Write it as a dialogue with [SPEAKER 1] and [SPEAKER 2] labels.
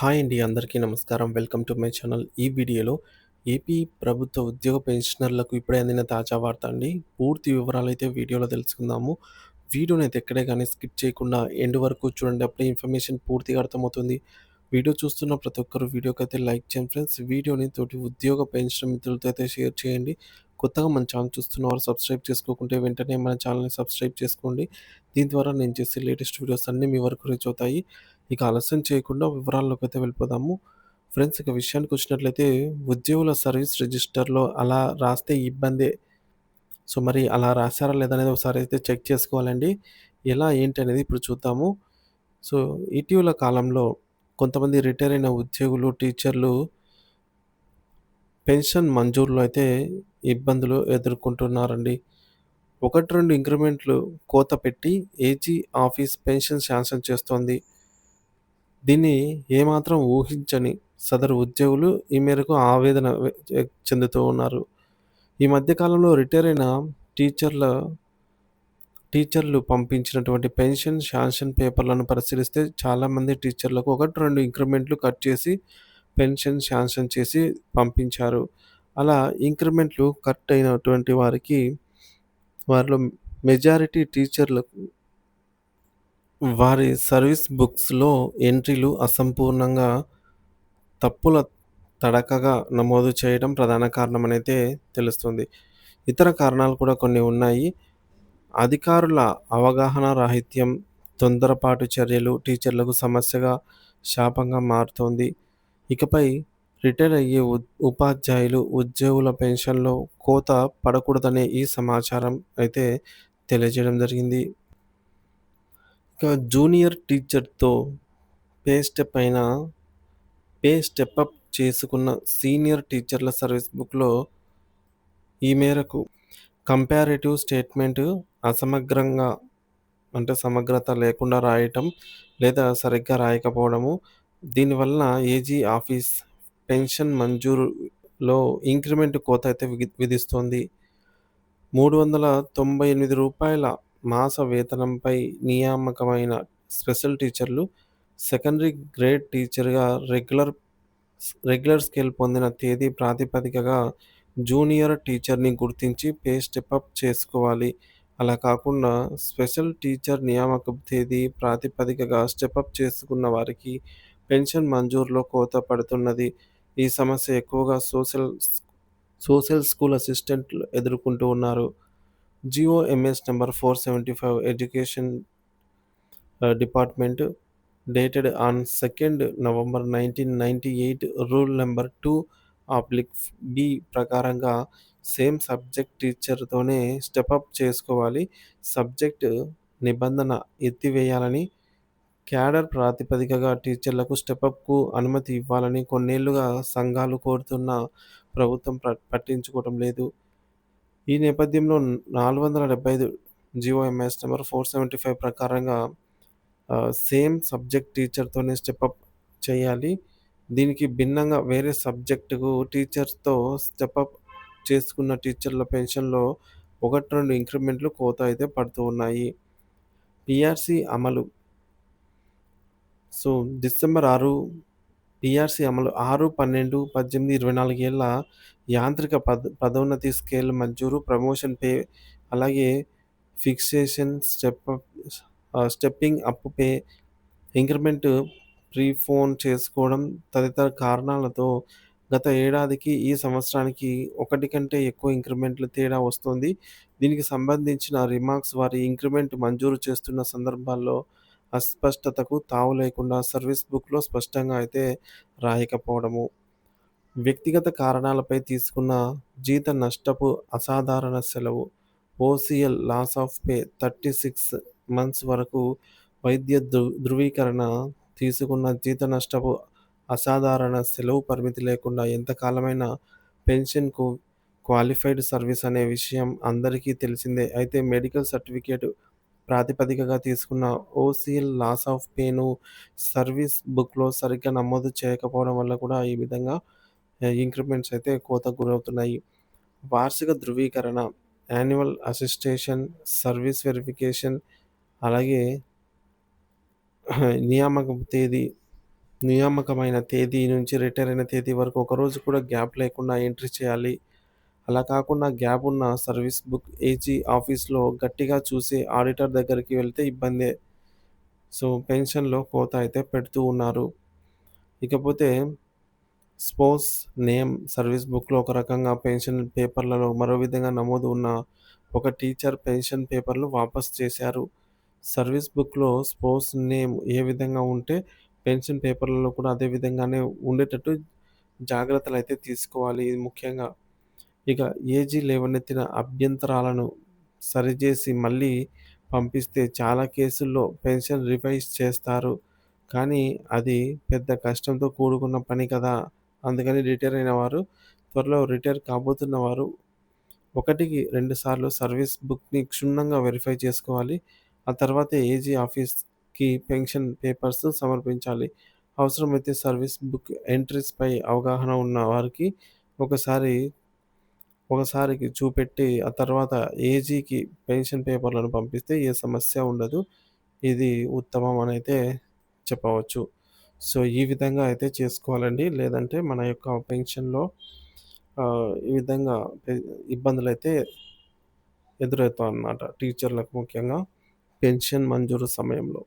[SPEAKER 1] Hi అండి. అందరికీ నమస్కారం. Welcome to my channel. ఈ వీడియోలో ఏపీ ప్రభుత్వ ఉద్యోగ పెన్షనర్లకు ఇప్పుడే అందిన తాజా వార్త అండి. పూర్తి వివరాలైతే వీడియోలో తెలుసుకుందాము. వీడియోనైతే ఎక్కడే గానీ స్కిప్ చేయకుండా ఎండ్ వరకు చూడండి. అప్పుడే ఇన్ఫర్మేషన్ పూర్తిగా అర్థమవుతుంది. వీడియో చూస్తున్న ప్రతి ఒక్కరు వీడియోకైతే లైక్ చేయండి ఫ్రెండ్స్. వీడియోని తోటి ఉద్యోగ పెన్షన్ మిత్రులతో అయితే షేర్ చేయండి. కొత్తగా మన ఛానల్ చూస్తున్నవారు సబ్స్క్రైబ్ చేసుకోకుంటే వెంటనే మన ఛానల్‌ని సబ్స్క్రైబ్ చేసుకోండి. దీని ద్వారా నేను చేసే లేటెస్ట్ వీడియోస్ అన్నీ మీ వరకు రీచ్ అవుతాయి. ఇక ఆలస్యం చేయకుండా వివరాల్లోకైతే వెళ్ళిపోదాము. ఫ్రెండ్స్ ఇక విషయానికొచ్చినట్లయితే ఉద్యోగుల సర్వీస్ రిజిస్టర్‌లో అలా రాస్తే ఇబ్బందే. సో, మరి అలా రాసారా లేదా అనేది ఒకసారి అయితే చెక్ చేసుకోవాలండి. ఎలా ఏంటి అనేది ఇప్పుడు చూద్దాము. సో, ఇటీవల కాలంలో కొంతమంది రిటైర్ అయిన ఉద్యోగులు, టీచర్లు పెన్షన్ మంజూరులో అయితే ఇబ్బందులు ఎదుర్కొంటున్నారండి. 1, 2 ఇంక్రిమెంట్లు కోత పెట్టి ఏజీ ఆఫీస్ పెన్షన్ శాంక్షన్ చేస్తోంది. దీన్ని ఏమాత్రం ఊహించని సదరు ఉద్యోగులు ఈ మేరకు ఆవేదన చెందుతూ ఉన్నారు. ఈ మధ్య కాలంలో రిటైర్ అయిన టీచర్ల టీచర్లు పంపించినటువంటి పెన్షన్ శాంక్షన్ పేపర్‌లను పరిశీలిస్తే చాలామంది టీచర్లకు 1, 2 ఇంక్రిమెంట్లు కట్ చేసి పెన్షన్ శాంక్షన్ చేసి పంపించారు. అలా ఇంక్రిమెంట్లు కట్ అయినటువంటి వారిలో మెజారిటీ టీచర్లకు వారి సర్వీస్ బుక్స్‌లో ఎంట్రీలు అసంపూర్ణంగా తప్పుల తడకగా నమోదు చేయడం ప్రధాన కారణమనైతే తెలుస్తుంది. ఇతర కారణాలు కూడా కొన్ని ఉన్నాయి. అధికారుల అవగాహన రాహిత్యం, తొందరపాటు చర్యలు టీచర్లకు సమస్యగా, శాపంగా మారుతోంది. ఇకపై రిటైర్ అయ్యే ఉపాధ్యాయులు, ఉద్యోగుల పెన్షన్‌లో కోత పడకూడదనే ఈ సమాచారం అయితే తెలియజేయడం జరిగింది. ఇక జూనియర్ టీచర్‌తో పే స్టెప్ అప్ చేసుకున్న సీనియర్ టీచర్ల సర్వీస్ బుక్‌లో ఈ మేరకు కంపారేటివ్ స్టేట్మెంట్ అసమగ్రంగా అంటే సమగ్రత లేకుండా రాయటం లేదా సరిగ్గా రాయకపోవడము. దీనివలన ఏజీ ఆఫీస్ పెన్షన్ మంజూరులో ఇంక్రిమెంట్ కోత అయితే విధిస్తోంది. రూ. 398 మాస వేతనంపై నియామకమైన స్పెషల్ టీచర్లు, సెకండరీ గ్రేడ్ టీచర్‌గా రెగ్యులర్ స్కేల్ పొందిన తేదీ ప్రాతిపదికగా జూనియర్ టీచర్‌ని గుర్తించి పే స్టెప్ అప్ చేసుకోవాలి. అలా కాకుండా స్పెషల్ టీచర్ నియామకపు తేదీ ప్రాతిపదికగా స్టెప్ అప్ చేసుకున్న వారికి పెన్షన్ మంజూరులో కోత పడుతున్నది. ఈ సమస్య ఎక్కువగా సోషల్ స్కూల్ అసిస్టెంట్లు ఎదుర్కొంటూ ఉన్నారు. GOMS number 475 education department dated on 2 November 1998 rule number 2/బి ప్రకారంగా సేమ్ సబ్జెక్ట్ టీచర్‌తోనే స్టెప్ అప్ చేసుకోవాలి. సబ్జెక్ట్ నిబంధన ఎత్తివేయాలని, క్యాడర్ ప్రాతిపదికగా టీచర్లకు స్టెప్ అప్‌కు అనుమతి ఇవ్వాలని కొన్నేళ్లుగా సంఘాలు కోరుతున్నా ప్రభుత్వం పట్టించుకోవటం లేదు. ఈ నేపథ్యంలో 475 జీఓఎంఎస్ నంబర్ 475 ప్రకారంగా సేమ్ సబ్జెక్ట్ టీచర్‌తోనే స్టెప్ అప్ చేయాలి. దీనికి భిన్నంగా వేరే సబ్జెక్టుకు టీచర్స్‌తో స్టెప్ అప్ చేసుకున్న టీచర్ల పెన్షన్‌లో 1, 2 ఇంక్రిమెంట్లు కోత అయితే పడుతూ ఉన్నాయి. పీఆర్సీ అమలు. సో, డిసెంబర్ 6 పీఆర్సీ అమలు 6, 12, 18, 24 ఏళ్ల యాంత్రిక పదోన్నతి స్కేల్ మంజూరు, ప్రమోషన్ పే అలాగే fixation, stepping up pay, increment prepone చేసుకోవడం తదితర కారణాలతో గత ఏడాదికి, ఈ సంవత్సరానికి ఒకటి కంటే ఎక్కువ ఇంక్రిమెంట్‌ల తేడా వస్తోంది. దీనికి సంబంధించిన రిమార్క్స్ వారి ఇంక్రిమెంట్ మంజూరు చేస్తున్న సందర్భాల్లో అస్పష్టతకు తావు లేకుండా సర్వీస్ బుక్‌లో స్పష్టంగా అయితే రాయకపోవడము. వ్యక్తిగత కారణాలపై తీసుకున్న జీత నష్టపు అసాధారణ సెలవు OCL loss of pay 36 months వరకు వైద్య ధృవీకరణ తీసుకున్న జీత నష్టపు అసాధారణ సెలవు పరిమితి లేకుండా ఎంతకాలమైనా పెన్షన్‌కు క్వాలిఫైడ్ సర్వీస్ అనే విషయం అందరికీ తెలిసిందే. అయితే మెడికల్ సర్టిఫికేట్ ప్రాతిపదికగా తీసుకున్న ఓసీఎల్ లాస్ ఆఫ్ పేను సర్వీస్ బుక్‌లో సరిగ్గా నమోదు చేయకపోవడం వల్ల కూడా ఈ విధంగా ఇంక్రిమెంట్స్ అయితే కోతకు గురవుతున్నాయి. వార్షిక ధృవీకరణ, యాన్యువల్ అటెస్టేషన్, సర్వీస్ వెరిఫికేషన్ అలాగే నియామకపు తేదీ నియామకమైన తేదీ నుంచి రిటైర్ అయిన తేదీ వరకు ఒకరోజు కూడా గ్యాప్ లేకుండా ఎంట్రీ చేయాలి. అలా కాకుండా గ్యాప్ ఉన్న సర్వీస్ బుక్ ఏజీ ఆఫీస్‌లో గట్టిగా చూసి ఆడిటర్ దగ్గరికి వెళ్తే ఇబ్బందే. సో, పెన్షన్‌లో కోత అయితే పెడుతూ ఉన్నారు. ఇకపోతే స్పౌస్ నేమ్ సర్వీస్ బుక్‌లో ఒక రకంగా పెన్షన్ పేపర్‌లలో మరో విధంగా నమోదు ఉన్న ఒక టీచర్ పెన్షన్ పేపర్‌లు వాపస్ చేశారు. సర్వీస్ బుక్‌లో స్పౌస్ నేమ్ ఏ విధంగా ఉంటే పెన్షన్ పేపర్‌లలో కూడా అదే విధంగానే ఉండేటట్టు జాగ్రత్తలైతే తీసుకోవాలి. ఇది ముఖ్యంగా. ఇక ఏజీ లేవనెత్తిన అభ్యంతరాలను సరిజేసి మళ్ళీ పంపిస్తే చాలా కేసుల్లో పెన్షన్ రివైజ్ చేస్తారు. కానీ అది పెద్ద కష్టంతో కూడుకున్న పని కదా! అందుకని రిటైర్ అయిన వారు, త్వరలో రిటైర్ కాబోతున్న వారు 1కి 2 సార్లు సర్వీస్ బుక్‌ని క్షుణ్ణంగా వెరిఫై చేసుకోవాలి. ఆ తర్వాతే ఏజీ ఆఫీస్‌కి పెన్షన్ పేపర్స్ సమర్పించాలి. అవసరమైతే సర్వీస్ బుక్ ఎంట్రీస్‌పై అవగాహన ఉన్న వారికి ఒకసారి ఒకసారికి చూపెట్టి, ఆ తర్వాత ఏజీకి పెన్షన్ పేపర్‌లను పంపిస్తే ఏ సమస్య ఉండదు. ఇది ఉత్తమం అనైతే చెప్పవచ్చు. సో, ఈ విధంగా అయితే చేసుకోవాలండి. లేదంటే మన యొక్క పెన్షన్‌లో ఈ విధంగా పె ఇబ్బందులైతే ఎదురవుతాయన్నమాట. టీచర్లకు ముఖ్యంగా పెన్షన్ మంజూరు సమయంలో.